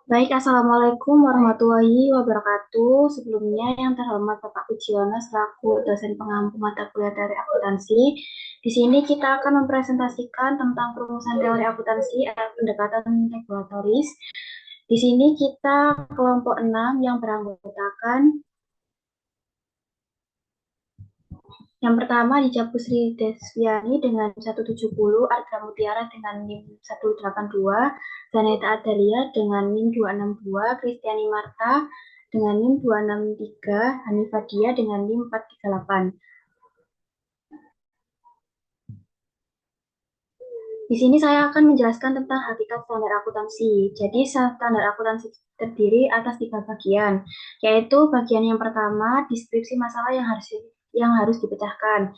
Baik, Assalamualaikum warahmatullahi wabarakatuh. Sebelumnya yang terhormat Bapak Pujiono selaku dosen pengampu mata kuliah teori akuntansi. Di sini kita akan mempresentasikan tentang perumusan teori akuntansi dan pendekatan regulatoris. Di sini kita kelompok 6 yang beranggotakan yang pertama Dijak Sri Desviani dengan 170, Arga Mutiara dengan NIM 182, Zaneta Adalia dengan NIM 262, Kristiani Marta dengan NIM 263, Hanifah Dia dengan NIM 438. Di sini saya akan menjelaskan tentang hakikat standar akuntansi. Jadi, standar akuntansi terdiri atas 3 bagian, yaitu bagian yang pertama, deskripsi masalah yang harus dipecahkan.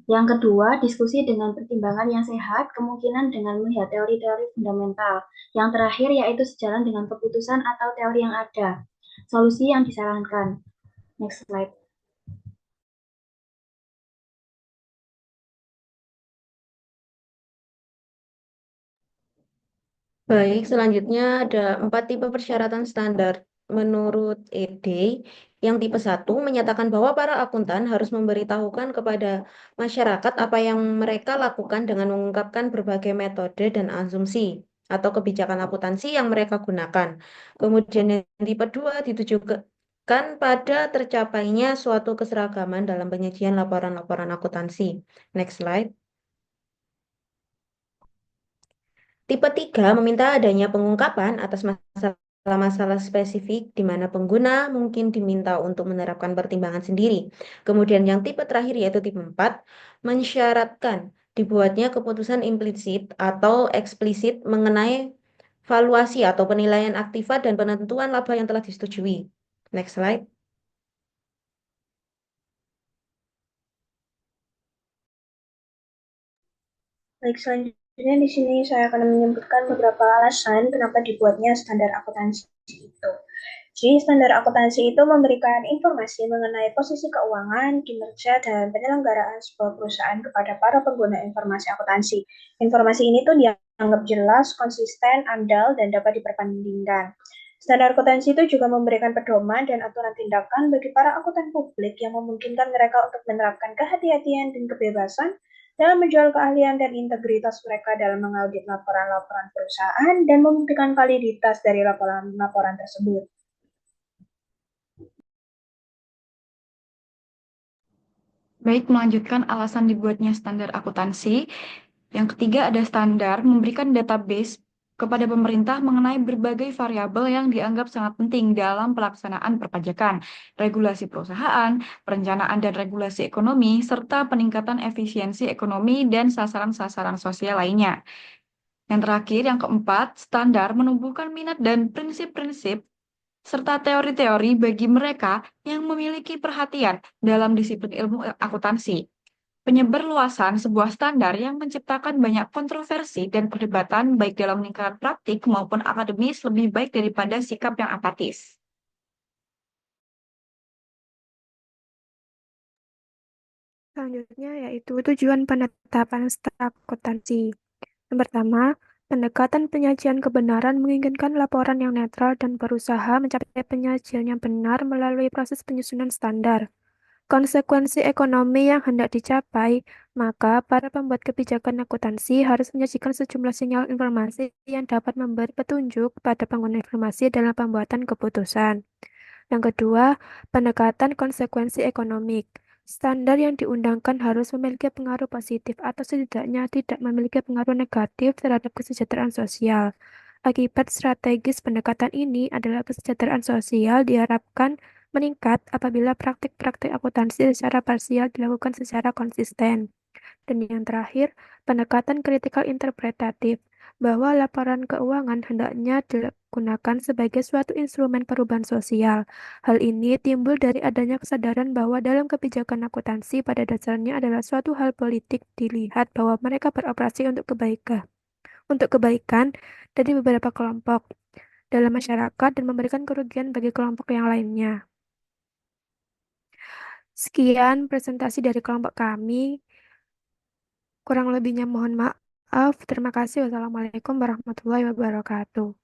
Yang kedua, diskusi dengan pertimbangan yang sehat, kemungkinan dengan melihat teori-teori fundamental. Yang terakhir, yaitu sejalan dengan keputusan atau teori yang ada. Solusi yang disarankan. Next slide. Baik, selanjutnya ada 4 tipe persyaratan standar. Menurut ED, yang tipe 1 menyatakan bahwa para akuntan harus memberitahukan kepada masyarakat apa yang mereka lakukan dengan mengungkapkan berbagai metode dan asumsi atau kebijakan akuntansi yang mereka gunakan. Kemudian yang tipe 2 ditujukan pada tercapainya suatu keseragaman dalam penyajian laporan-laporan akuntansi. Next slide. Tipe 3 meminta adanya pengungkapan atas masalah-masalah spesifik di mana pengguna mungkin diminta untuk menerapkan pertimbangan sendiri. Kemudian yang tipe terakhir yaitu tipe 4 mensyaratkan dibuatnya keputusan implisit atau eksplisit mengenai valuasi atau penilaian aktiva dan penentuan laba yang telah disetujui. Next slide. Baik, selanjutnya di sini saya akan menyebutkan beberapa alasan kenapa dibuatnya standar akuntansi itu. Jadi, standar akuntansi itu memberikan informasi mengenai posisi keuangan, kinerja, dan penyelenggaraan sebuah perusahaan kepada para pengguna informasi akuntansi. Informasi ini tuh dianggap jelas, konsisten, andal, dan dapat diperbandingkan. Standar akuntansi itu juga memberikan pedoman dan aturan tindakan bagi para akuntan publik yang memungkinkan mereka untuk menerapkan kehati-hatian dan kebebasan dalam menjual keahlian dan integritas mereka dalam mengaudit laporan-laporan perusahaan dan membuktikan validitas dari laporan-laporan tersebut. Baik, melanjutkan alasan dibuatnya standar akuntansi. Yang ketiga ada standar memberikan database kepada pemerintah mengenai berbagai variabel yang dianggap sangat penting dalam pelaksanaan perpajakan, regulasi perusahaan, perencanaan dan regulasi ekonomi, serta peningkatan efisiensi ekonomi dan sasaran-sasaran sosial lainnya. Yang terakhir, yang keempat, standar menumbuhkan minat dan prinsip-prinsip serta teori-teori bagi mereka yang memiliki perhatian dalam disiplin ilmu akuntansi. Penyebarluasan sebuah standar yang menciptakan banyak kontroversi dan perdebatan baik dalam lingkaran praktik maupun akademis lebih baik daripada sikap yang apatis. Selanjutnya yaitu tujuan penetapan standar akuntansi. Yang pertama, pendekatan penyajian kebenaran menginginkan laporan yang netral dan berusaha mencapai penyajian yang benar melalui proses penyusunan standar. Konsekuensi ekonomi yang hendak dicapai, maka para pembuat kebijakan akuntansi harus menyajikan sejumlah sinyal informasi yang dapat memberi petunjuk pada pengguna informasi dalam pembuatan keputusan. Yang kedua, pendekatan konsekuensi ekonomik. Standar yang diundangkan harus memiliki pengaruh positif atau setidaknya tidak memiliki pengaruh negatif terhadap kesejahteraan sosial. Akibat strategis pendekatan ini adalah kesejahteraan sosial diharapkan meningkat apabila praktik-praktik akuntansi secara parsial dilakukan secara konsisten. Dan yang terakhir, pendekatan kritikal interpretatif, bahwa laporan keuangan hendaknya digunakan sebagai suatu instrumen perubahan sosial. Hal ini timbul dari adanya kesadaran bahwa dalam kebijakan akuntansi pada dasarnya adalah suatu hal politik dilihat bahwa mereka beroperasi untuk kebaikan dari beberapa kelompok dalam masyarakat dan memberikan kerugian bagi kelompok yang lainnya. Sekian presentasi dari kelompok kami. Kurang lebihnya mohon maaf. Terima kasih. Wassalamualaikum warahmatullahi wabarakatuh.